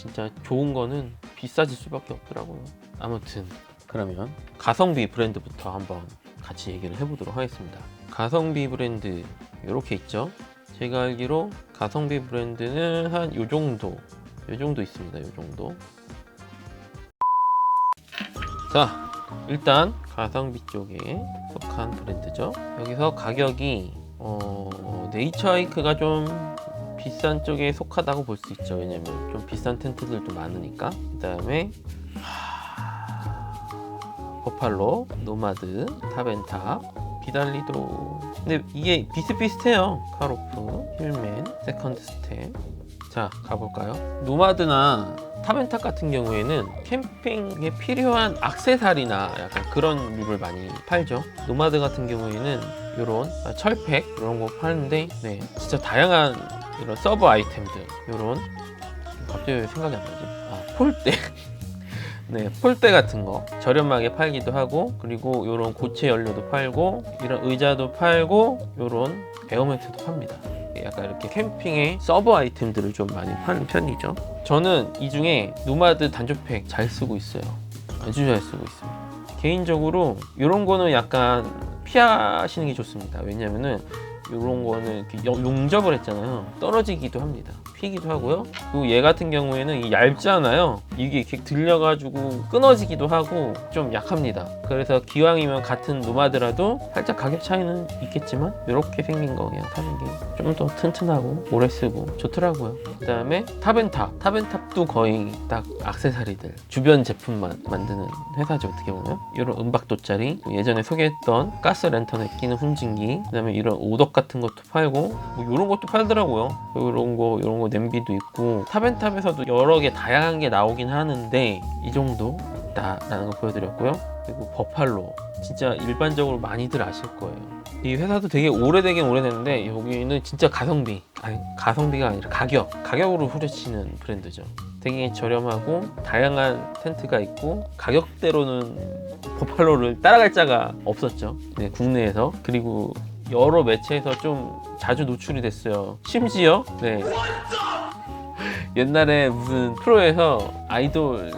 진짜 좋은 거는 비싸질 수밖에 없더라고요. 아무튼 그러면 가성비 브랜드부터 한번 같이 얘기를 해보도록 하겠습니다. 가성비 브랜드 이렇게 있죠. 제가 알기로 가성비 브랜드는 한 요정도 있습니다. 요정도. 자, 일단 가성비 쪽에 속한 브랜드죠. 여기서 가격이 네이처하이크가 좀 비싼 쪽에 속하다고 볼 수 있죠. 왜냐면 좀 비싼 텐트들도 많으니까. 그 다음에 버팔로, 노마드, 탑앤탑, 비달리도. 근데 이게 비슷비슷해요. 카로프, 힐맨, 세컨드 스텝. 자, 가볼까요? 노마드나 탑앤탑 같은 경우에는 캠핑에 필요한 액세서리나 약간 그런 류를 많이 팔죠. 노마드 같은 경우에는 이런 철팩 이런 거 파는데, 네, 진짜 다양한 이런 서브 아이템들, 이런 갑자기 왜 생각이 안 나지? 폴대. 네, 폴대 같은 거 저렴하게 팔기도 하고, 그리고 이런 고체 연료도 팔고, 이런 의자도 팔고, 이런 에어매트도 팝니다. 약간 이렇게 캠핑의 서브 아이템들을 좀 많이 파는 편이죠. 저는 이 중에 노마드 단조팩 잘 쓰고 있어요. 아주 잘 쓰고 있습니다. 개인적으로 이런 거는 약간 피하시는 게 좋습니다. 왜냐면은 이런 거는 이렇게 용접을 했잖아요. 떨어지기도 합니다. 피기도 하고요. 그리고 얘 같은 경우에는 얇잖아요. 이게 이렇게 들려가지고 끊어지기도 하고 좀 약합니다. 그래서 기왕이면 같은 노마드라도 살짝 가격 차이는 있겠지만 이렇게 생긴 거 그냥 사는 게 좀 더 튼튼하고 오래 쓰고 좋더라고요. 그 다음에 탑앤탑도 거의 딱 액세서리들 주변 제품만 만드는 회사죠. 어떻게 보면 이런 은박 돗자리, 예전에 소개했던 가스 랜턴에 끼는 hun징기, 그 다음에 이런 오덕 같은 것도 팔고, 뭐 이런 것도 팔더라고요. 이런 거 냄비도 있고, 탑앤탑에서도 여러 개 다양한 게 나오긴 하는데 이 정도 있다라는 거 보여드렸고요. 그리고 버팔로 진짜 일반적으로 많이들 아실 거예요. 이 회사도 되게 오래되긴 오래됐는데 여기는 진짜 가성비가 아니라 가격으로 후려치는 브랜드죠. 되게 저렴하고 다양한 텐트가 있고, 가격대로는 버팔로를 따라갈 자가 없었죠. 네, 국내에서. 그리고 여러 매체에서 좀 자주 노출이 됐어요. 심지어 네, 옛날에 무슨 프로에서 아이돌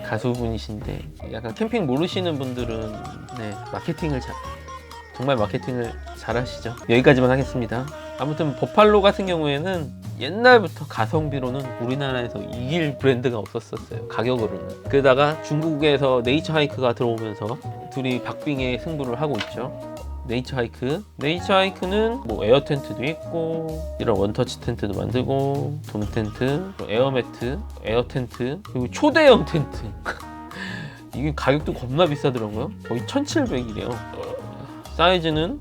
가수분이신데, 약간 캠핑 모르시는 분들은 네, 정말 마케팅을 잘 하시죠. 여기까지만 하겠습니다. 아무튼 버팔로 같은 경우에는 옛날부터 가성비로는 우리나라에서 이길 브랜드가 없었어요. 가격으로는. 그러다가 중국에서 네이처하이크가 들어오면서 둘이 박빙의 승부를 하고 있죠. 네이처하이크는 뭐 에어 텐트도 있고, 이런 원터치 텐트도 만들고, 돔 텐트, 에어매트, 에어 텐트, 그리고 초대형 텐트. 이게 가격도 겁나 비싸더라고요. 거의 1,700이래요. 사이즈는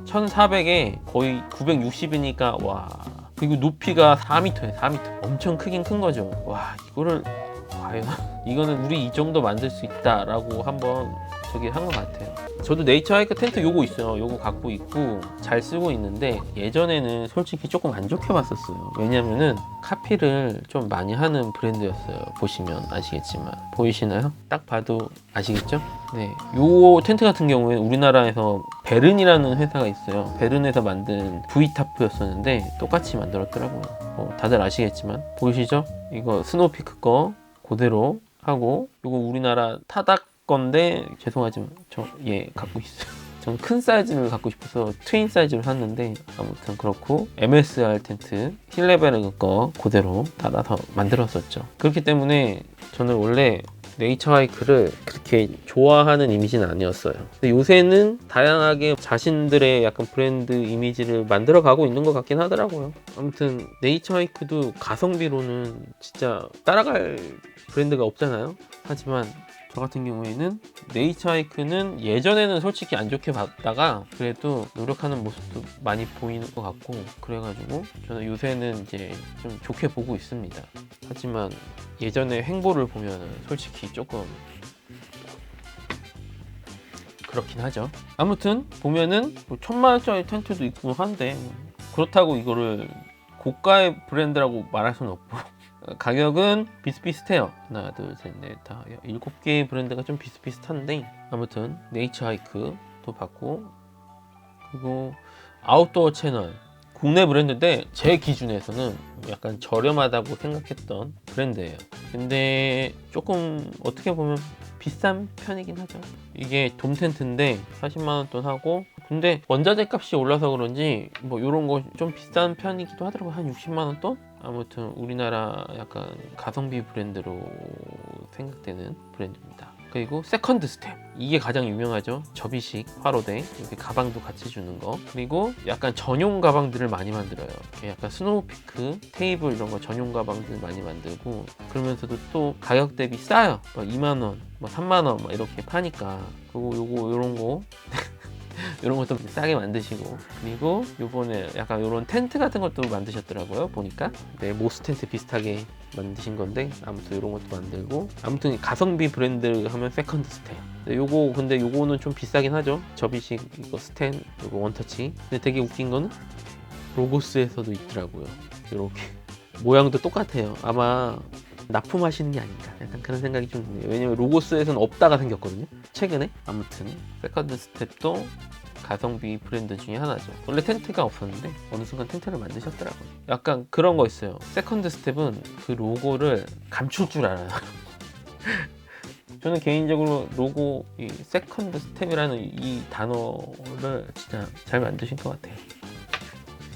1,400에 거의 960이니까 와. 그리고 높이가 4m에 4m. 엄청 크긴 큰 거죠. 와, 이거를 과연 이거는 우리 이 정도 만들 수 있다라고 한번 저기 한 것 같아요. 저도 네이처하이크 텐트 요거 있어요. 요거 갖고 있고 잘 쓰고 있는데, 예전에는 솔직히 조금 안 좋게 봤었어요. 왜냐면은 카피를 좀 많이 하는 브랜드였어요. 보시면 아시겠지만, 보이시나요? 딱 봐도 아시겠죠? 네, 요 텐트 같은 경우에 우리나라에서 베른이라는 회사가 있어요. 베른에서 만든 V타프였었는데 똑같이 만들었더라고요. 다들 아시겠지만, 보이시죠? 이거 스노우피크 거 그대로 하고, 요거 우리나라 타닥 건데 죄송하지만 저 얘 갖고 있어요. 저는 큰 사이즈를 갖고 싶어서 트윈 사이즈를 샀는데, 아무튼 그렇고, MSR 텐트 힐레베르그 거 그대로 달아서 만들었었죠. 그렇기 때문에 저는 원래 네이처하이크를 그렇게 좋아하는 이미지는 아니었어요. 근데 요새는 다양하게 자신들의 약간 브랜드 이미지를 만들어 가고 있는 것 같긴 하더라고요. 아무튼 네이처하이크도 가성비로는 진짜 따라갈 브랜드가 없잖아요. 하지만 저 같은 경우에는 네이처하이크는 예전에는 솔직히 안 좋게 봤다가 그래도 노력하는 모습도 많이 보이는 것 같고, 그래가지고 저는 요새는 이제 좀 좋게 보고 있습니다. 하지만 예전의 행보를 보면 솔직히 조금 그렇긴 하죠. 아무튼 보면은 뭐 1,000만원짜리 텐트도 있고 한데, 그렇다고 이거를 고가의 브랜드라고 말할 수는 없고 가격은 비슷비슷해요. 하나, 둘, 셋, 넷, 다 7개의 브랜드가 좀 비슷비슷한데, 아무튼 네이처하이크도 봤고, 그리고 아웃도어 채널 국내 브랜드인데 제 기준에서는 약간 저렴하다고 생각했던 브랜드예요. 근데 조금 어떻게 보면 비싼 편이긴 하죠. 이게 돔 텐트인데 40만 원 돈 하고, 근데 원자재 값이 올라서 그런지 뭐 이런 거 좀 비싼 편이기도 하더라고요. 한 60만 원 돈? 아무튼 우리나라 약간 가성비 브랜드로 생각되는 브랜드입니다. 그리고 세컨드 스텝, 이게 가장 유명하죠. 접이식 화로대, 이렇게 가방도 같이 주는 거. 그리고 약간 전용 가방들을 많이 만들어요. 이렇게 약간 스노우피크, 테이블 이런 거 전용 가방들 많이 만들고, 그러면서도 또 가격 대비 싸요. 막 2만 원, 뭐 3만 원 이렇게 파니까. 그리고 요런 거 이런 것도 싸게 만드시고, 그리고 요번에 약간 요런 텐트 같은 것도 만드셨더라고요. 보니까 네, 모스 텐트 비슷하게 만드신 건데, 아무튼 이런 것도 만들고, 아무튼 가성비 브랜드 하면 세컨드 스텝. 네, 요거 근데 요거는 좀 비싸긴 하죠. 접이식 이거 스탠, 요거 원터치. 근데 되게 웃긴 거는 로고스에서도 있더라고요. 이렇게 모양도 똑같아요. 아마 납품하시는 게 아닌가, 약간 그런 생각이 좀 드네요. 왜냐면 로고스에서는 없다가 생겼거든요, 최근에. 아무튼 세컨드 스텝도 가성비 브랜드 중에 하나죠. 원래 텐트가 없었는데 어느 순간 텐트를 만드셨더라고요. 약간 그런 거 있어요. 세컨드 스텝은 그 로고를 감출 줄 알아요. 저는 개인적으로 로고, 이 세컨드 스텝이라는 이 단어를 진짜 잘 만드신 것 같아요.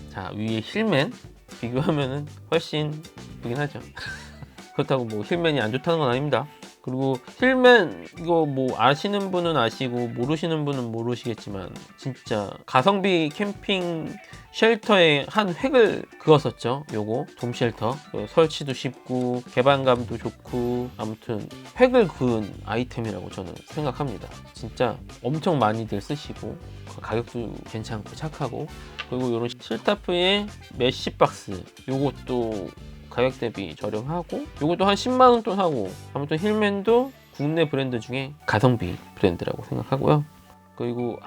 자, 위에 힐맨 비교하면은 훨씬 예쁘긴 하죠. 그렇다고 뭐 힐맨이 안 좋다는 건 아닙니다. 그리고 힐맨 이거 뭐 아시는 분은 아시고 모르시는 분은 모르시겠지만, 진짜 가성비 캠핑 쉘터에 한 획을 그었었죠. 요거 돔 쉘터, 설치도 쉽고 개방감도 좋고, 아무튼 획을 그은 아이템이라고 저는 생각합니다. 진짜 엄청 많이들 쓰시고, 가격도 괜찮고 착하고, 그리고 요런 실타프의 메쉬 박스, 요것도 가격 대비 저렴하고, 요것도 한 10만 원 돈 하고. 아무튼 힐맨도 국내 브랜드 중에 가성비 브랜드라고 생각하고요. 그리고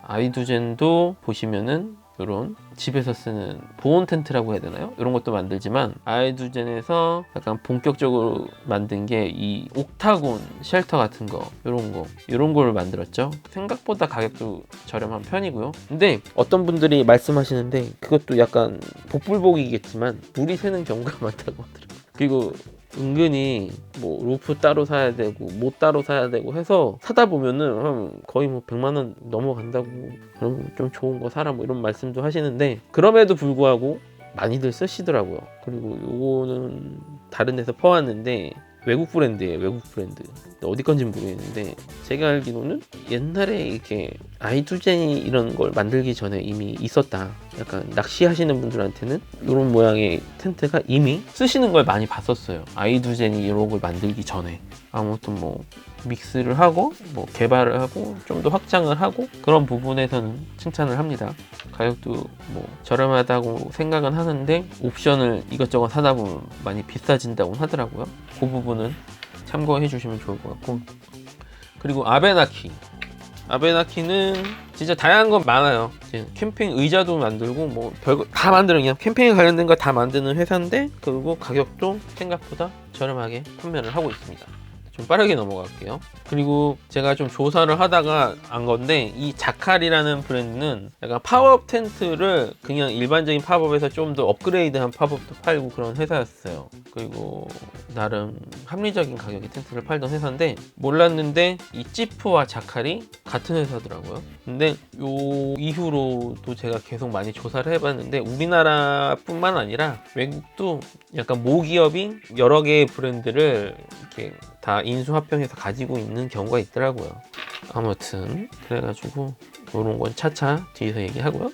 아이두젠도 보시면은 요런 집에서 쓰는 보온 텐트라고 해야 되나요? 이런 것도 만들지만, 아이두젠에서 약간 본격적으로 만든 게 이 옥타곤 쉘터 같은 거, 이런 걸 만들었죠. 생각보다 가격도 저렴한 편이고요. 근데 어떤 분들이 말씀하시는데, 그것도 약간 복불복이겠지만 물이 새는 경우가 많다고 하더라고요. 그리고 은근히 뭐 로프 따로 사야 되고 뭐 따로 사야 되고 해서 사다 보면은 한 거의 뭐 100만 원 넘어간다고, 그럼 좀 좋은 거 사라 뭐 이런 말씀도 하시는데, 그럼에도 불구하고 많이들 쓰시더라고요. 그리고 요거는 다른 데서 퍼왔는데 외국 브랜드예요. 외국 브랜드. 어디 건지는 모르겠는데, 제가 알기로는 옛날에 이렇게 아이두젠이 이런 걸 만들기 전에 이미 있었다. 약간 낚시하시는 분들한테는 이런 모양의 텐트가 이미 쓰시는 걸 많이 봤었어요. 아이두젠이 이런 걸 만들기 전에. 아무튼 뭐 믹스를 하고 뭐 개발을 하고 좀 더 확장을 하고, 그런 부분에서는 칭찬을 합니다. 가격도 뭐 저렴하다고 생각은 하는데 옵션을 이것저것 사다 보면 많이 비싸진다고 하더라고요. 그 부분은 참고해 주시면 좋을 것 같고. 그리고 아베나키는 진짜 다양한 건 많아요. 캠핑 의자도 만들고 뭐 별거 다 만드는, 그냥 캠핑에 관련된 거 다 만드는 회사인데, 그리고 가격도 생각보다 저렴하게 판매를 하고 있습니다. 좀 빠르게 넘어갈게요. 그리고 제가 좀 조사를 하다가 안 건데, 이 자칼이라는 브랜드는 약간 팝업 텐트를 그냥 일반적인 팝업에서 좀 더 업그레이드한 팝업도 팔고 그런 회사였어요. 그리고 나름 합리적인 가격의 텐트를 팔던 회사인데, 몰랐는데 이 찌프와 자칼이 같은 회사더라고요. 근데 요 이후로도 제가 계속 많이 조사를 해봤는데, 우리나라뿐만 아니라 외국도 약간 모기업이 여러 개의 브랜드를 이렇게 다 인수합병해서 가지고 있는 경우가 있더라고요. 아무튼 그래가지고 이런 건 차차 뒤에서 얘기하고요.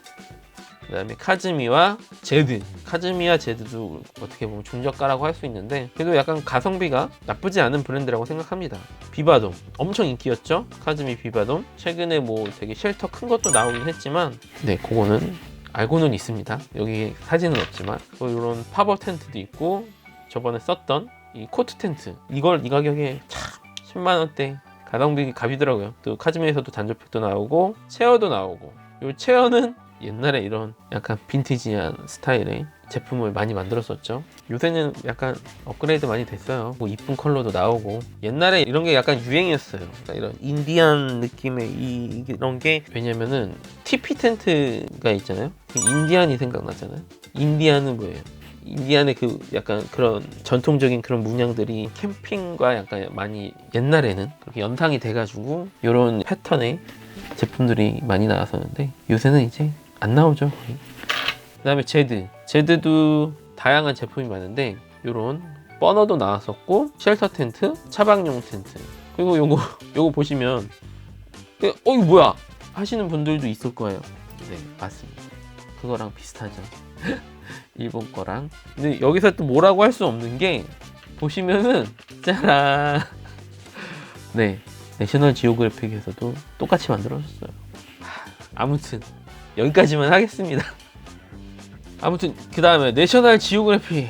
그 다음에 카즈미와 제드도 어떻게 보면 중저가라고 할 수 있는데, 그래도 약간 가성비가 나쁘지 않은 브랜드라고 생각합니다. 비바돔 엄청 인기였죠. 카즈미 비바돔 최근에 뭐 되게 쉘터 큰 것도 나오긴 했지만, 네, 그거는 알고는 있습니다. 여기 사진은 없지만. 이런 팝업 텐트도 있고, 저번에 썼던 이 코트 텐트, 이걸 이 가격에 참 10만원대 가성비 갑이더라고요. 또 카즈미에서도 단조팩도 나오고 체어도 나오고, 이 체어는 옛날에 이런 약간 빈티지한 스타일의 제품을 많이 만들었었죠. 요새는 약간 업그레이드 많이 됐어요. 뭐 이쁜 컬러도 나오고. 옛날에 이런 게 약간 유행이었어요. 그러니까 이런 인디안 느낌의 이런 게, 왜냐면은 TP 텐트가 있잖아요. 그 인디안이 생각나잖아요. 인디안은 뭐예요? 인디안의 그 약간 그런 전통적인 그런 문양들이 캠핑과 약간 많이 옛날에는 그렇게 연상이 돼가지고 이런 패턴의 제품들이 많이 나왔었는데, 요새는 이제 안 나오죠. 그 다음에 제드도 다양한 제품이 많은데, 요런 버너도 나왔었고, 쉘터 텐트, 차박용 텐트, 그리고 요거 보시면 이거 뭐야 하시는 분들도 있을 거예요. 네, 맞습니다. 그거랑 비슷하죠. 일본 거랑. 근데 여기서 또 뭐라고 할 수 없는 게, 보시면은 짜란. 네, 내셔널 지오그래픽에서도 똑같이 만들어졌어요. 아무튼 여기까지만 하겠습니다. 아무튼 그 다음에 내셔널 지오그래픽,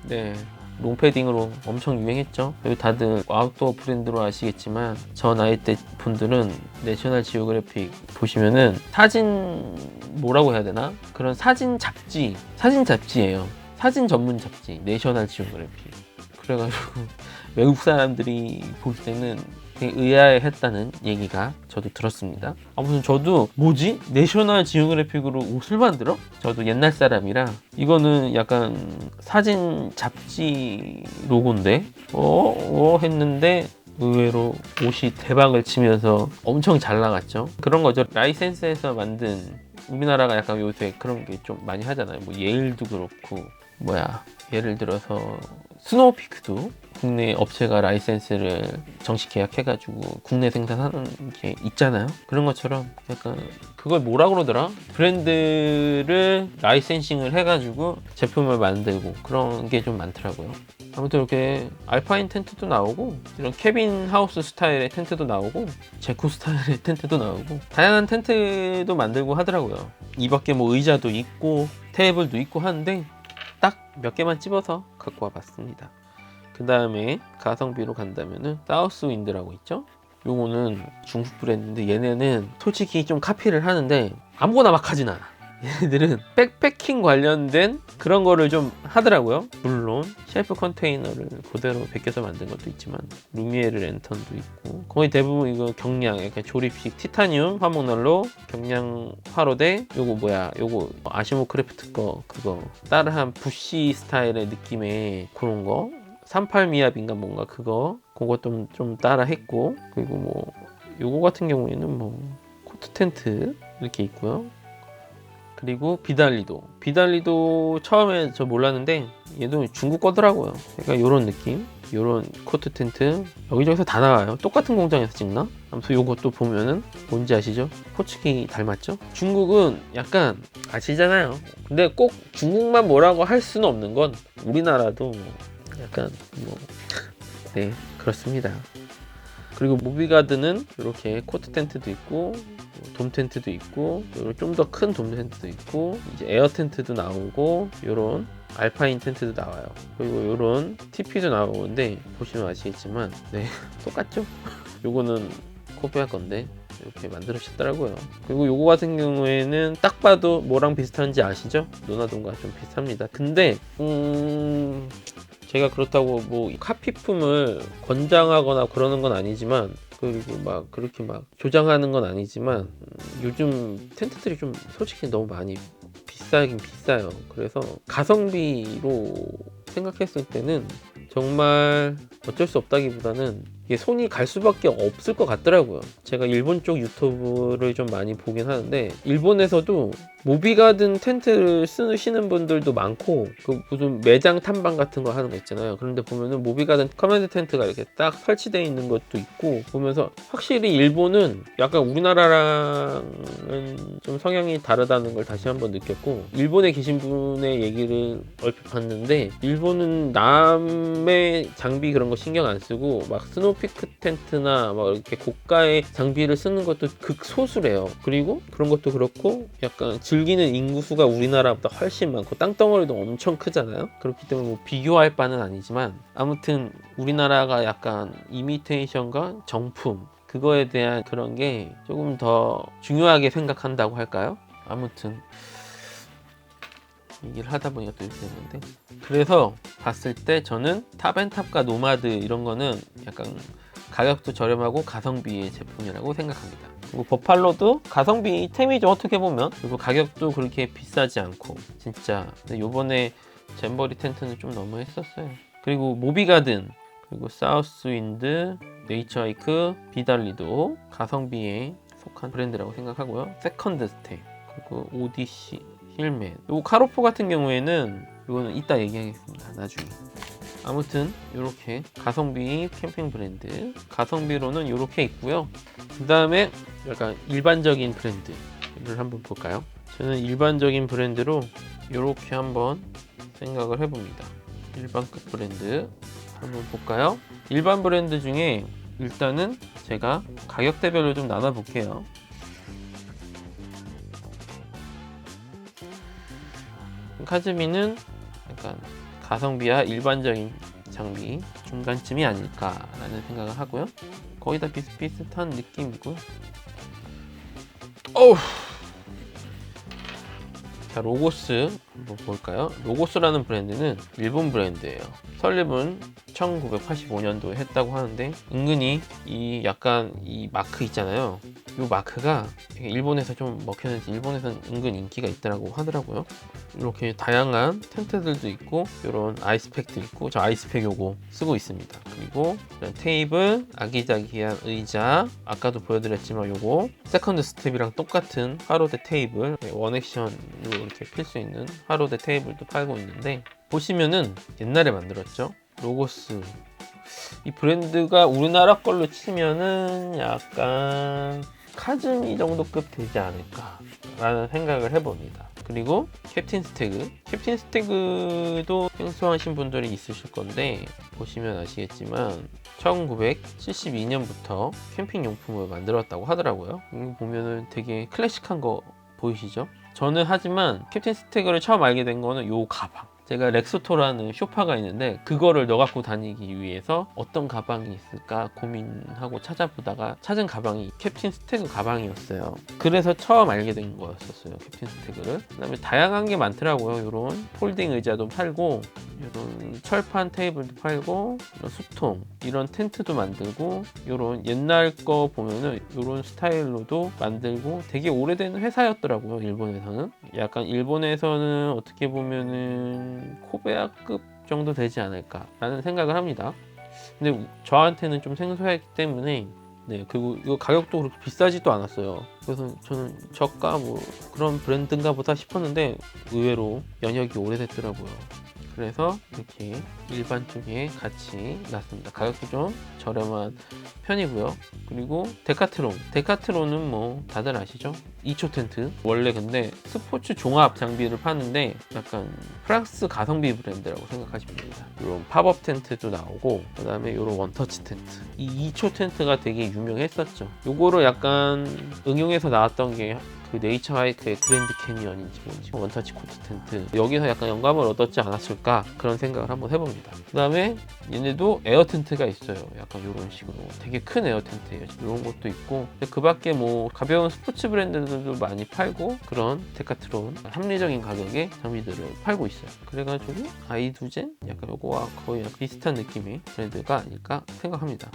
네, 롱패딩으로 엄청 유행했죠. 여기 다들 아웃도어 브랜드로 아시겠지만, 저 나이 때 분들은 내셔널 지오그래픽 보시면은 사진, 뭐라고 해야 되나? 그런 사진 잡지예요. 사진 전문 잡지, 내셔널 지오그래픽. 그래가지고 외국 사람들이 볼 때는 되게 의아해했다는 얘기가 저도 들었습니다. 아무튼 저도 뭐지? 내셔널 지오그래픽으로 옷을 만들어? 저도 옛날 사람이라 이거는 약간 사진 잡지 로고인데 했는데 의외로 옷이 대박을 치면서 엄청 잘 나갔죠. 그런 거죠. 라이센스에서 만든, 우리나라가 약간 요새 그런 게 좀 많이 하잖아요. 뭐 예일도 그렇고, 예를 들어서 스노우피크도 국내 업체가 라이센스를 정식 계약해가지고 국내 생산하는 게 있잖아요. 그런 것처럼 약간 그걸 뭐라 그러더라? 브랜드를 라이센싱을 해가지고 제품을 만들고 그런 게 좀 많더라고요. 아무튼 이렇게 알파인 텐트도 나오고, 이런 캐빈 하우스 스타일의 텐트도 나오고, 제코 스타일의 텐트도 나오고, 다양한 텐트도 만들고 하더라고요. 이 밖에 뭐 의자도 있고 테이블도 있고 하는데, 딱 몇 개만 집어서 갖고 와봤습니다. 그 다음에 가성비로 간다면은 사우스윈드라고 있죠. 요거는 중국 브랜드인데, 얘네는 솔직히 좀 카피를 하는데 아무거나 막 하진 않아. 얘네들은 백패킹 관련된 그런 거를 좀 하더라고요. 물론 셰프 컨테이너를 그대로 베껴서 만든 것도 있지만, 루미에르 랜턴도 있고, 거의 대부분 이거 경량, 약간 조립식 티타늄 화목난로 경량 화로대. 요거 아시모 크래프트 거, 그거 따라한 부시 스타일의 느낌의 그런 거, 38미압인가 뭔가 그거 좀 따라 했고, 그리고 뭐 요거 같은 경우에는 뭐 코트 텐트 이렇게 있고요. 그리고 비달리도 처음에 저 몰랐는데 얘도 중국 거더라고요. 그러니까 요런 느낌, 요런 코트 텐트 여기저기서 다 나와요. 똑같은 공장에서 찍나? 아무튼 요것도 보면은 뭔지 아시죠? 포츠키 닮았죠? 중국은 약간 아시잖아요. 근데 꼭 중국만 뭐라고 할 수는 없는 건, 우리나라도 약간 네, 그렇습니다. 그리고 무비가드는 이렇게 코트 텐트도 있고, 돔 텐트도 있고, 좀 더 큰 돔 텐트도 있고, 이제 에어 텐트도 나오고, 요런 알파인 텐트도 나와요. 그리고 요런 TP도 나오는데, 보시면 아시겠지만, 네, 똑같죠? 요거는 코베아 건데 이렇게 만들어주셨더라고요. 그리고 요거 같은 경우에는 딱 봐도 뭐랑 비슷한지 아시죠? 노나돈과 좀 비슷합니다. 근데 제가 그렇다고 뭐 카피품을 권장하거나 그러는 건 아니지만, 그리고 막 그렇게 막 조장하는 건 아니지만, 요즘 텐트들이 좀 솔직히 너무 많이 비싸긴 비싸요. 그래서 가성비로 생각했을 때는 정말 어쩔 수 없다기보다는 이게 손이 갈 수밖에 없을 것 같더라고요. 제가 일본 쪽 유튜브를 좀 많이 보긴 하는데, 일본에서도 모비가든 텐트를 쓰시는 분들도 많고, 그 무슨 매장 탐방 같은 거 하는 거 있잖아요. 그런데 보면은 모비가든 커맨드 텐트가 이렇게 딱 설치되어 있는 것도 있고, 보면서 확실히 일본은 약간 우리나라랑은 좀 성향이 다르다는 걸 다시 한번 느꼈고, 일본에 계신 분의 얘기를 얼핏 봤는데, 일본은 남의 장비 그런 거 신경 안 쓰고 막 스노우피크 텐트나 막 이렇게 고가의 장비를 쓰는 것도 극소수래요. 그리고 그런 것도 그렇고, 약간 즐기는 인구수가 우리나라보다 훨씬 많고 땅덩어리도 엄청 크잖아요. 그렇기 때문에 뭐 비교할 바는 아니지만, 아무튼 우리나라가 약간 이미테이션과 정품, 그거에 대한 그런 게 조금 더 중요하게 생각한다고 할까요? 아무튼 얘기를 하다 보니까 또 이렇게 됐는데, 그래서 봤을 때 저는 탑앤탑과 노마드 이런 거는 약간 가격도 저렴하고 가성비의 제품이라고 생각합니다. 그리고 버팔로도 가성비 템이죠, 어떻게 보면. 그리고 가격도 그렇게 비싸지 않고 진짜. 근데 요번에 잼버리 텐트는 좀 너무했었어요. 그리고 모비가든, 그리고 사우스윈드, 네이처하이크, 비달리도 가성비에 속한 브랜드라고 생각하고요. 세컨드 스테, 그리고 오디시, 힐맨. 요 카로포 같은 경우에는 이거는 이따 얘기하겠습니다, 나중에. 아무튼 이렇게 가성비 캠핑 브랜드, 가성비로는 이렇게 있고요. 그 다음에 약간 일반적인 브랜드를 한번 볼까요? 저는 일반적인 브랜드로 이렇게 한번 생각을 해봅니다. 일반급 브랜드 한번 볼까요? 일반 브랜드 중에 일단은 제가 가격대별로 좀 나눠볼게요. 카즈미는 약간 가성비와 일반적인 장비 중간쯤이 아닐까라는 생각을 하고요. 거의 다 비슷비슷한 느낌이고요. 어우. 자, 로고스 한번 볼까요? 로고스라는 브랜드는 일본 브랜드예요. 설립은 1985년도에 했다고 하는데, 은근히 이 약간 이 마크 있잖아요. 이 마크가 일본에서 좀 먹혔는지 일본에서는 은근 인기가 있더라고 하더라고요. 이렇게 다양한 텐트들도 있고, 이런 아이스팩도 있고, 저 아이스팩 요거 쓰고 있습니다. 그리고 이런 테이블, 아기자기한 의자, 아까도 보여드렸지만 요거 세컨드 스텝이랑 똑같은 화로대 테이블, 원액션으로 이렇게 필 수 있는 화로대 테이블도 팔고 있는데, 보시면은 옛날에 만들었죠. 로고스. 이 브랜드가 우리나라 걸로 치면은 약간 카즈미 정도급 되지 않을까 라는 생각을 해봅니다. 그리고 캡틴 스태그. 캡틴 스태그도 생소하신 분들이 있으실 건데, 보시면 아시겠지만 1972년부터 캠핑 용품을 만들었다고 하더라고요. 이거 보면은 되게 클래식한 거 보이시죠? 저는 하지만 캡틴 스태그를 처음 알게 된 거는 요 가방. 제가 렉소토라는 쇼파가 있는데, 그거를 넣어갖고 다니기 위해서 어떤 가방이 있을까 고민하고 찾아보다가 찾은 가방이 캡틴 스태그 가방이었어요. 그래서 처음 알게 된 거였었어요, 캡틴 스태그를. 그 다음에 다양한 게 많더라고요. 이런 폴딩 의자도 팔고, 이런 철판 테이블도 팔고, 이런 수통, 이런 텐트도 만들고, 이런 옛날 거 보면은 이런 스타일로도 만들고, 되게 오래된 회사였더라고요, 일본에서는. 약간 일본에서는 어떻게 보면은 코베아급 정도 되지 않을까 라는 생각을 합니다. 근데 저한테는 좀 생소했기 때문에, 네, 그리고 이거 가격도 그렇게 비싸지도 않았어요. 그래서 저는 저가 뭐 그런 브랜드인가 보다 싶었는데 의외로 연역이 오래됐더라고요. 그래서 이렇게 일반 쪽에 같이 놨습니다. 가격도 좀 저렴한 편이고요. 그리고 데카트론은 뭐 다들 아시죠? 2초 텐트. 원래 근데 스포츠 종합 장비를 파는데 약간 프랑스 가성비 브랜드라고 생각하시면 됩니다. 이런 팝업 텐트도 나오고, 그 다음에 이런 원터치 텐트. 이 2초 텐트가 되게 유명했었죠. 요거를 약간 응용해서 나왔던 게 그 네이처하이크의 그랜드 캐니언인지 뭔지 원터치 코트 텐트, 여기서 약간 영감을 얻었지 않았을까 그런 생각을 한번 해봅니다. 그 다음에 얘네도 에어 텐트가 있어요. 약간 이런 식으로 되게 큰 에어 텐트예요. 이런 것도 있고, 그 밖에 뭐 가벼운 스포츠 브랜드들도 많이 팔고, 그런 데카트론 합리적인 가격의 장비들을 팔고 있어요. 그래가지고 아이두젠 약간 요거와 거의 비슷한 느낌의 브랜드가 아닐까 생각합니다.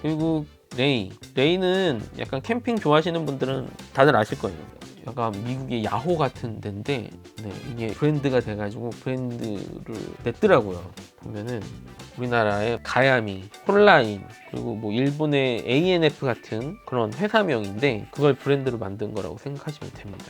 그리고 레이는 약간 캠핑 좋아하시는 분들은 다들 아실 거예요. 약간 미국의 야호 같은 데인데, 네, 이게 브랜드가 돼가지고 브랜드를 냈더라고요. 보면은 우리나라의 가야미, 홀라인, 그리고 뭐 일본의 ANF 같은 그런 회사명인데, 그걸 브랜드로 만든 거라고 생각하시면 됩니다.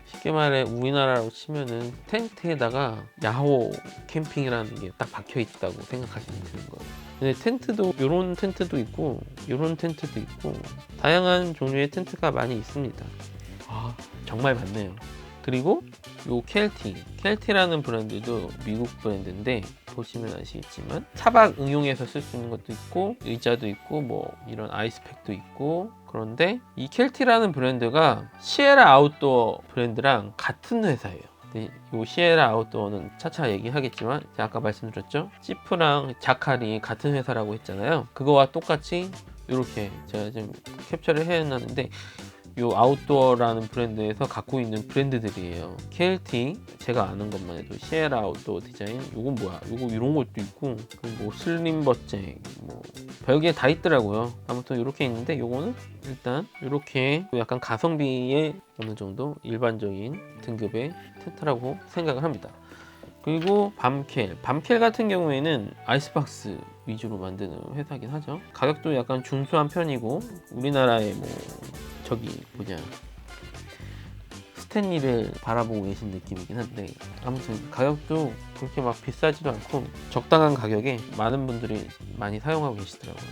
쉽게 말해 우리나라로 치면은 텐트에다가 야호 캠핑이라는 게 딱 박혀 있다고 생각하시면 되는 거예요. 근데 텐트도 요런 텐트도 있고, 요런 텐트도 있고, 다양한 종류의 텐트가 많이 있습니다. 정말 많네요. 그리고 요 켈티라는 브랜드도 미국 브랜드인데, 보시면 아시겠지만 차박 응용해서 쓸 수 있는 것도 있고, 의자도 있고, 뭐 이런 아이스팩도 있고. 그런데 이 켈티라는 브랜드가 시에라 아웃도어 브랜드랑 같은 회사예요. 이 시에라 아웃도어는 차차 얘기하겠지만, 제가 아까 말씀드렸죠, 지프랑 자칼이 같은 회사라고 했잖아요. 그거와 똑같이 이렇게 제가 지금 캡처를 해놨는데, 요 아웃도어라는 브랜드에서 갖고 있는 브랜드들이에요. KLT 제가 아는 것만 해도 시에라 아웃도어 디자인, 요건 뭐야? 요거 이런 것도 있고, 그리고 뭐 슬림버잭, 뭐 별게 다 있더라고요. 아무튼 이렇게 있는데 요거는 일단 이렇게 약간 가성비의 어느 정도 일반적인 등급의 텐트라고 생각을 합니다. 그리고 밤켈 같은 경우에는 아이스박스 위주로 만드는 회사긴 하죠. 가격도 약간 중소한 편이고, 우리나라의 뭐 저기 뭐냐 스탠리를 바라보고 계신 느낌이긴 한데, 아무튼 가격도 그렇게 막 비싸지도 않고 적당한 가격에 많은 분들이 많이 사용하고 계시더라고요.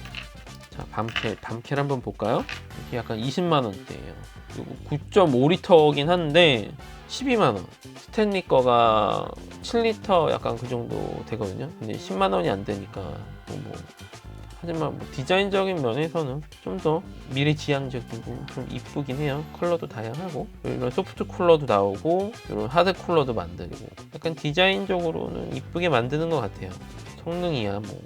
자, 밤켈 한번 볼까요? 이게 약간 20만 원대예요. 그리고 9.5리터긴 한데 12만 원. 스탠리 거가 7리터 약간 그 정도 되거든요. 근데 10만 원이 안 되니까 하지만 뭐 디자인적인 면에서는 좀 더 미래지향적이고 좀 이쁘긴 해요. 컬러도 다양하고, 이런 소프트 쿨러도 나오고 이런 하드 쿨러도 만들고, 약간 디자인적으로는 이쁘게 만드는 것 같아요. 성능이야 뭐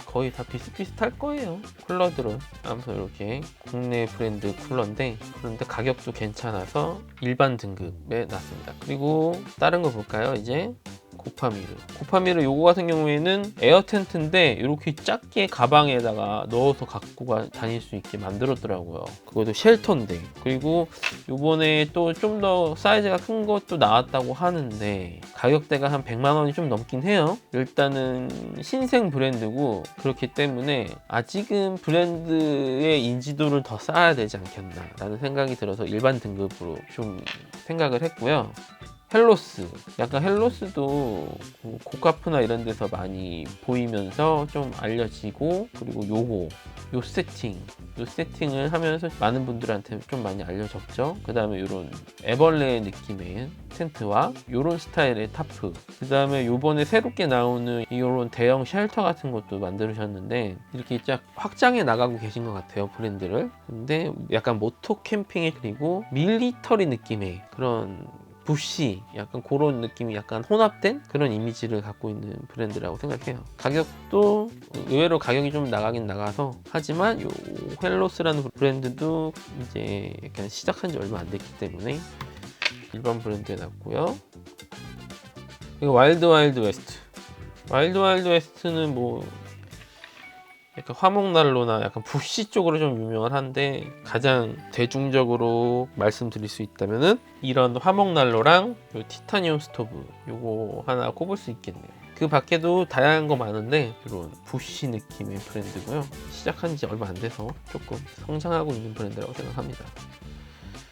거의 다 비슷비슷할 거예요, 쿨러들은. 아무튼 이렇게 국내 브랜드 쿨러인데, 그런데 가격도 괜찮아서 일반 등급에 놨습니다. 그리고 다른 거 볼까요? 이제 고파미르 요거 같은 경우에는 에어 텐트인데 이렇게 작게 가방에다가 넣어서 갖고 다닐 수 있게 만들었더라고요. 그것도 쉘터인데. 그리고 요번에 또 좀 더 사이즈가 큰 것도 나왔다고 하는데 가격대가 한 100만 원이 좀 넘긴 해요. 일단은 신생 브랜드고, 그렇기 때문에 아직은 브랜드의 인지도를 더 쌓아야 되지 않겠나 라는 생각이 들어서 일반 등급으로 좀 생각을 했고요. 약간 헬로스도 고카프나 이런 데서 많이 보이면서 좀 알려지고, 그리고 요 세팅을 하면서 많은 분들한테 좀 많이 알려졌죠. 그 다음에 이런 애벌레 느낌의 텐트와 이런 스타일의 타프, 그 다음에 요번에 새롭게 나오는 이런 대형 쉘터 같은 것도 만들으셨는데, 이렇게 쫙 확장해 나가고 계신 것 같아요, 브랜드를. 근데 약간 모토 캠핑에, 그리고 밀리터리 느낌의 그런 부시, 약간 그런 느낌이 약간 혼합된 그런 이미지를 갖고 있는 브랜드라고 생각해요. 가격도 의외로 가격이 좀 나가긴 나가서, 하지만 요 헬로스라는 브랜드도 이제 약간 시작한 지 얼마 안 됐기 때문에 일반 브랜드에 놨고요. 그리고 와일드 와일드 웨스트는 뭐 약간 화목난로나 약간 부시 쪽으로 좀 유명을 한데, 가장 대중적으로 말씀드릴 수 있다면은 이런 화목난로랑 요 티타늄 스토브, 요거 하나 꼽을 수 있겠네요. 그 밖에도 다양한 거 많은데 이런 부시 느낌의 브랜드고요. 시작한 지 얼마 안 돼서 조금 성장하고 있는 브랜드라고 생각합니다.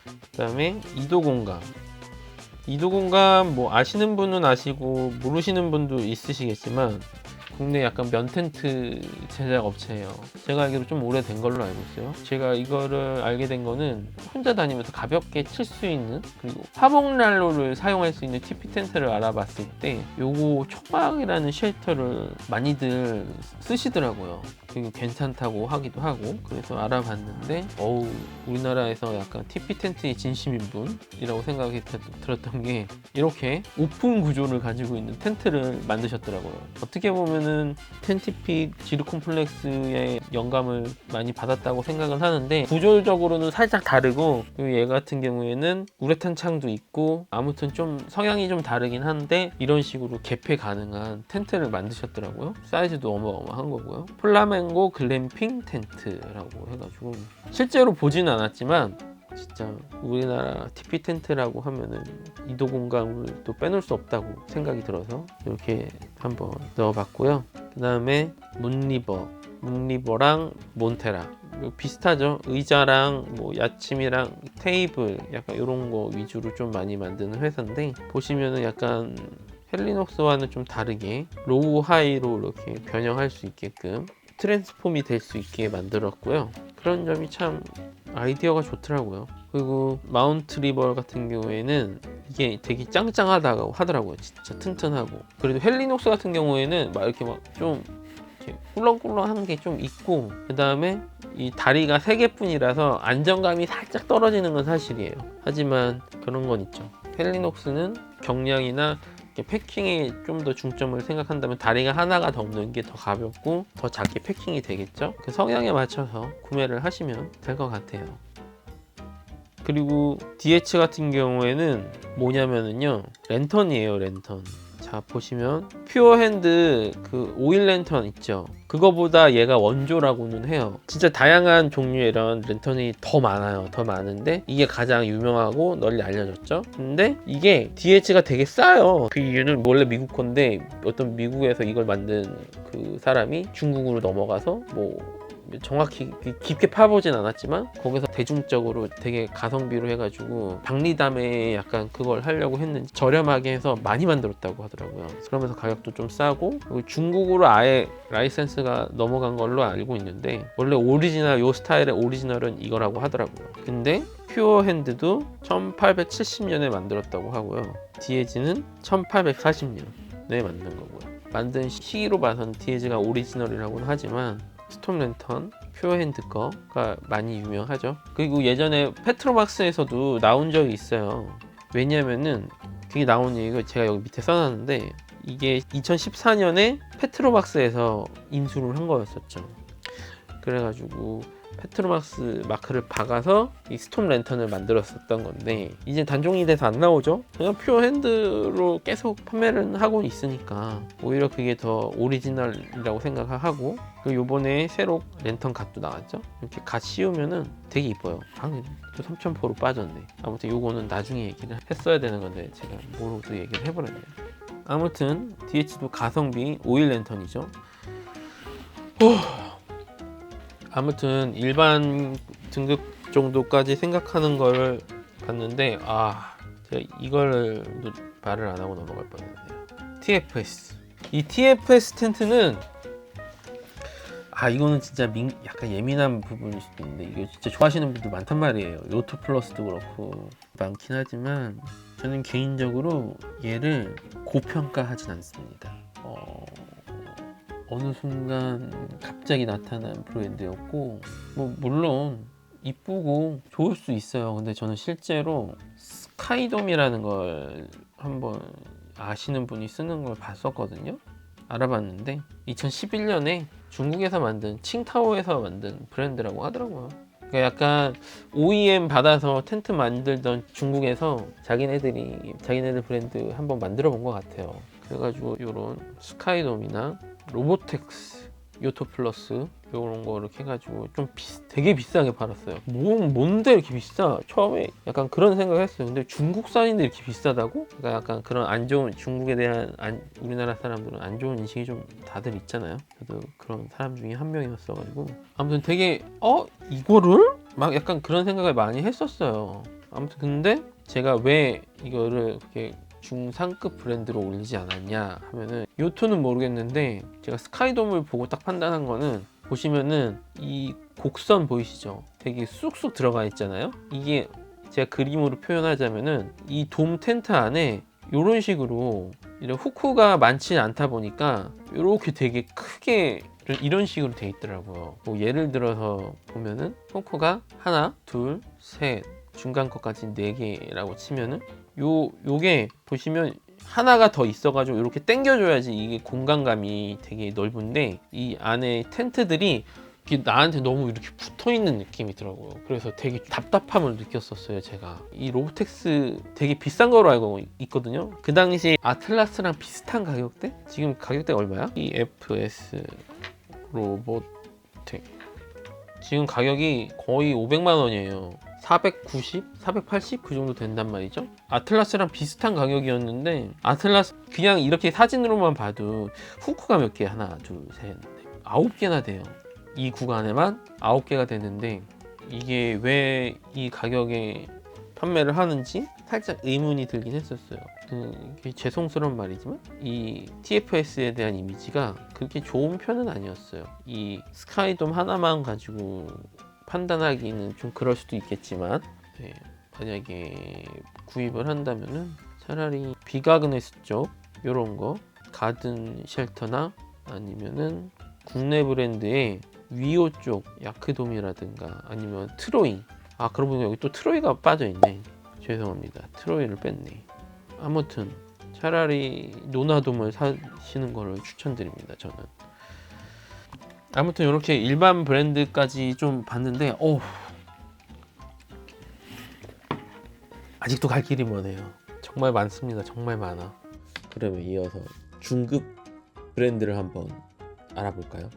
그 다음에 이도공감 뭐 아시는 분은 아시고 모르시는 분도 있으시겠지만, 국내 약간 면 텐트 제작 업체예요. 제가 알기로 좀 오래된 걸로 알고 있어요. 제가 이거를 알게 된 거는 혼자 다니면서 가볍게 칠 수 있는, 그리고 화목난로를 사용할 수 있는 TP 텐트를 알아봤을 때 요거 촉박이라는 쉘터를 많이들 쓰시더라고요. 그리고 괜찮다고 하기도 하고, 그래서 알아봤는데 우리나라에서 약간 TP 텐트의 진심인 분이라고 생각이 들었던 게, 이렇게 오픈 구조를 가지고 있는 텐트를 만드셨더라고요. 어떻게 보면은 텐티픽 지르 콤플렉스의 영감을 많이 받았다고 생각을 하는데, 구조적으로는 살짝 다르고, 그리고 얘 같은 경우에는 우레탄 창도 있고, 아무튼 좀 성향이 좀 다르긴 한데 이런 식으로 개폐 가능한 텐트를 만드셨더라고요. 사이즈도 어마어마한 거고요. 플라멩고 글램핑 텐트라고 해가지고, 실제로 보지는 않았지만 진짜 우리나라 TP 텐트라고 하면은 이도공감을 또 빼놓을 수 없다고 생각이 들어서 이렇게 한번 넣어봤고요. 그 다음에 문리버랑 몬테라 비슷하죠. 의자랑 뭐 야침이랑 테이블 약간 이런 거 위주로 좀 많이 만드는 회사인데, 보시면은 약간 헬리녹스와는 좀 다르게 로우 하이로 이렇게 변형할 수 있게끔 트랜스폼이 될 수 있게 만들었고요. 그런 점이 참 아이디어가 좋더라고요. 그리고 마운트 리버 같은 경우에는 이게 되게 짱짱하다고 하더라고요. 진짜 튼튼하고. 그래도 헬리녹스 같은 경우에는 막 이렇게 막 좀 꿀렁꿀렁한 게 좀 있고, 그 다음에 이 다리가 3개뿐이라서 안정감이 살짝 떨어지는 건 사실이에요. 하지만 그런 건 있죠. 헬리녹스는 경량이나 패킹에 좀 더 중점을 생각한다면 다리가 하나가 더 없는 게 더 가볍고 더 작게 패킹이 되겠죠. 그 성향에 맞춰서 구매를 하시면 될 것 같아요. 그리고 DH 같은 경우에는 뭐냐면은요, 랜턴이에요. 랜턴. 자, 보시면 퓨어핸드 그 오일 랜턴 있죠. 그거보다 얘가 원조라고는 해요. 진짜 다양한 종류의 이런 랜턴이 더 많아요. 더 많은데 이게 가장 유명하고 널리 알려졌죠. 근데 이게 DH가 되게 싸요. 그 이유는 원래 미국 건데 어떤 미국에서 이걸 만든 그 사람이 중국으로 넘어가서 뭐 정확히 깊게 파보진 않았지만 거기서 대중적으로 되게 가성비로 해가지고 박리담에 약간 그걸 하려고 했는지 저렴하게 해서 많이 만들었다고 하더라고요. 그러면서 가격도 좀 싸고, 그리고 중국으로 아예 라이센스가 넘어간 걸로 알고 있는데 원래 오리지널, 요 스타일의 오리지널은 이거라고 하더라고요. 근데 퓨어핸드도 1870년에 만들었다고 하고요. 디에지는 1840년에 만든 거고요. 만든 시기로 봐서는 디에지가 오리지널이라고는 하지만 스톰 랜턴, 퓨어핸드 거가 많이 유명하죠. 그리고 예전에 페트로박스에서도 나온 적이 있어요. 왜냐면은 그게 나온 이유가 제가 여기 밑에 써놨는데 이게 2014년에 페트로박스에서 인수를 한 거였었죠. 그래가지고 페트로박스 마크를 박아서 이 스톰 랜턴을 만들었었던 건데 이제 단종이 돼서 안 나오죠. 그냥 퓨어핸드로 계속 판매를 하고 있으니까 오히려 그게 더 오리지널이라고 생각하고, 그리고 요번에 새로 랜턴 갓도 나왔죠. 이렇게 갓 씌우면은 되게 이뻐요. 방금 또 3000포로 빠졌네. 아무튼 요거는 나중에 얘기를 했어야 되는 건데 제가 모르고 얘기를 해버렸네요. 아무튼 DH도 가성비 오일 랜턴이죠. 아무튼 일반 등급 정도까지 생각하는 걸 봤는데 제가 이걸 말을 안 하고 넘어갈 뻔했네요. TFS. 이 TFS 텐트는 이거는 진짜 약간 예민한 부분일 수도 있는데 이거 진짜 좋아하시는 분들 많단 말이에요. 요토 플러스도 그렇고 많긴 하지만 저는 개인적으로 얘를 고평가하진 않습니다. 어느 순간 갑자기 나타난 브랜드였고, 뭐 물론 이쁘고 좋을 수 있어요. 근데 저는 실제로 스카이돔이라는 걸 한번 아시는 분이 쓰는 걸 봤었거든요. 알아봤는데 2011년에 중국에서 만든 칭타오에서 만든 브랜드라고 하더라고요. 그러니까 약간 OEM 받아서 텐트 만들던 중국에서 자기네들 브랜드 한번 만들어 본 것 같아요. 그래가지고 이런 스카이돔이나 로보텍스, 요토 플러스 이런 거 이렇게 해가지고 좀 되게 비싸게 팔았어요. 뭔데 이렇게 비싸? 처음에 약간 그런 생각을 했어요. 근데 중국산인데 이렇게 비싸다고? 그러니까 약간 그런 안 좋은, 중국에 대한 우리나라 사람들은 안 좋은 인식이 좀 다들 있잖아요. 저도 그런 사람 중에 한 명이었어가지고 아무튼 되게 이거를? 막 약간 그런 생각을 많이 했었어요. 아무튼 근데 제가 왜 이거를 그렇게 중상급 브랜드로 올리지 않았냐 하면은, 요토는 모르겠는데 제가 스카이돔을 보고 딱 판단한 거는, 보시면은 이 곡선 보이시죠? 되게 쑥쑥 들어가 있잖아요. 이게 제가 그림으로 표현하자면은 이 돔 텐트 안에 이런 식으로 이런 후크가 많지 않다 보니까 이렇게 되게 크게 이런 식으로 돼 있더라고요. 뭐 예를 들어서 보면은 후크가 하나, 둘, 셋, 중간 것까지 4개라고 치면은 요게 보시면 하나가 더 있어가지고 이렇게 당겨줘야지 이게 공간감이 되게 넓은데, 이 안에 텐트들이 나한테 너무 이렇게 붙어있는 느낌이 더라고요. 그래서 되게 답답함을 느꼈었어요. 제가 이 로보텍스 되게 비싼 거로 알고 있거든요. 그 당시 아틀라스랑 비슷한 가격대? 지금 가격대가 얼마야? EFS 로보텍 지금 가격이 거의 500만 원이에요. 490, 480 그 정도 된단 말이죠. 아틀라스랑 비슷한 가격이었는데, 아틀라스 그냥 이렇게 사진으로만 봐도 후크가 몇 개? 하나, 둘, 셋, 넷, 9개나 돼요. 이 구간에만 9개가 되는데 이게 왜 이 가격에 판매를 하는지 살짝 의문이 들긴 했었어요. 죄송스러운 말이지만 이 TFS에 대한 이미지가 그렇게 좋은 편은 아니었어요. 이 스카이돔 하나만 가지고 판단하기는 좀 그럴 수도 있겠지만, 만약에 구입을 한다면은 차라리 비가그네스 쪽 요런 거, 가든 쉘터나 아니면은 국내 브랜드의 위오 쪽 야크돔이라든가 아니면 트로이, 그러고 보니까 여기 또 트로이가 빠져있네. 죄송합니다. 트로이를 뺐네. 아무튼 차라리 노나돔을 사시는 거를 추천드립니다. 저는. 아무튼 이렇게 일반 브랜드까지 좀 봤는데 아직도 갈 길이 머네요. 정말 많습니다. 정말 많아. 그러면 이어서 중급 브랜드를 한번 알아볼까요?